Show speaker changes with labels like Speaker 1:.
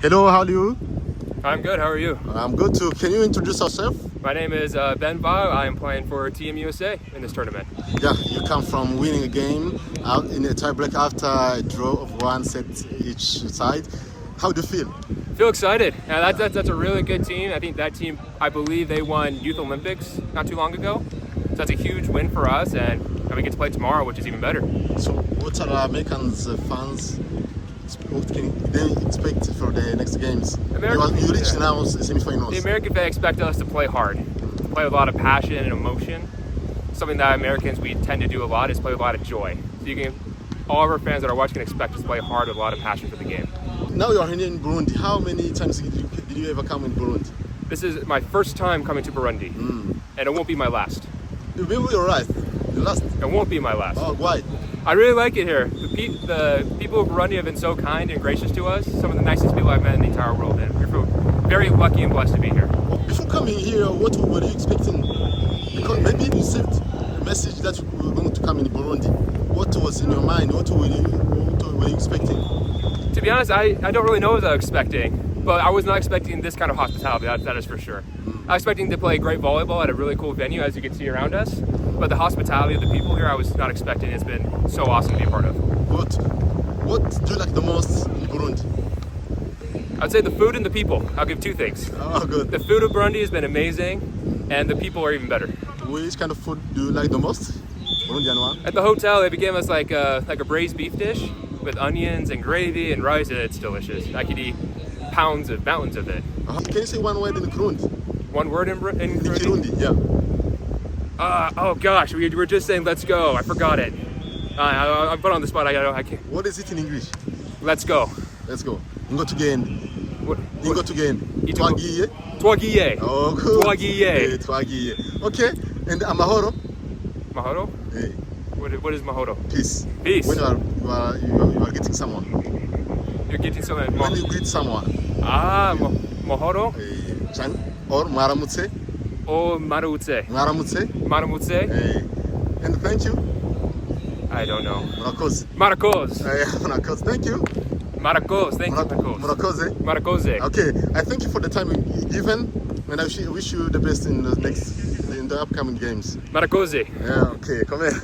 Speaker 1: Hello, how are you?
Speaker 2: I'm good. How are you?
Speaker 1: I'm good too. Can you introduce yourself?
Speaker 2: My name is Ben Vaught. I am playing for Team USA in this tournament.
Speaker 1: Yeah, you come from winning a game out in a tiebreak after a draw of one set each side. How do you feel?
Speaker 2: Feel excited. Yeah, that's a really good team. I think that team, I believe they won Youth Olympics not too long ago. So that's a huge win for us, and we get to play tomorrow, which is even better.
Speaker 1: So what are Americans fans what can they expect for the next games? You reached now semi-finals.
Speaker 2: The American fans expect us to play hard, to play with a lot of passion and emotion. Something that Americans, we tend to do a lot is play with a lot of joy. So all of our fans that are watching can expect us to play hard with a lot of passion for the game.
Speaker 1: Now you are here in Burundi. How many times did you ever come in Burundi?
Speaker 2: This is my first time coming to Burundi, and it won't be my last.
Speaker 1: It will be your last. The last.
Speaker 2: It won't be my last.
Speaker 1: Oh, why?
Speaker 2: I really like it here. The people of Burundi have been so kind and gracious to us. Some of the nicest people I've met in the entire world, and we feel very lucky and blessed to be here.
Speaker 1: Well, before coming here, what were you expecting? Because maybe you received a message that you were going to come in Burundi. What was in your mind? What were you expecting?
Speaker 2: To be honest, I don't really know what I was expecting, but I was not expecting this kind of hospitality, that is for sure. I was expecting to play great volleyball at a really cool venue, as you can see around us, but the hospitality of the people here I was not expecting. It's been so awesome to be a part of.
Speaker 1: What do you like the most in Burundi?
Speaker 2: I'd say the food and the people. I'll give two things.
Speaker 1: Oh, good.
Speaker 2: The food of Burundi has been amazing, and the people are even better.
Speaker 1: Which kind of food do you like the most? Burundian one?
Speaker 2: At the hotel, they gave us like a braised beef dish with onions and gravy and rice, and it's delicious. I could eat mountains of it.
Speaker 1: Can you say one word in Burundi?
Speaker 2: One word in Burundi?
Speaker 1: Burundi, yeah.
Speaker 2: Oh gosh, we were just saying let's go. I forgot it. I'm put on the spot. I can't.
Speaker 1: What is it in English?
Speaker 2: Let's go.
Speaker 1: Let's go. Ingo tugende. Ingo tugende. Twagiye.
Speaker 2: Twagiye.
Speaker 1: Oh, good.
Speaker 2: Twagiye.
Speaker 1: Twagiye. Okay. And amahoro?
Speaker 2: Mahoro?
Speaker 1: Hey.
Speaker 2: What is mahoro?
Speaker 1: Peace.
Speaker 2: Peace.
Speaker 1: When you are getting someone.
Speaker 2: You're getting someone.
Speaker 1: When you greet someone.
Speaker 2: Mahoro?
Speaker 1: Or maramutse.
Speaker 2: Oh, marutse.
Speaker 1: Maramutse.
Speaker 2: Maramutse.
Speaker 1: Hey. And thank you.
Speaker 2: I don't know.
Speaker 1: Murakoze.
Speaker 2: Maracos.
Speaker 1: Murakoze. Thank you.
Speaker 2: Maracos. Thank you, Maracos.
Speaker 1: Murakoze.
Speaker 2: Maracoze.
Speaker 1: Okay. I thank you for the time given, and I wish you the best in the upcoming games.
Speaker 2: Maracoze.
Speaker 1: Yeah. Okay. Come here.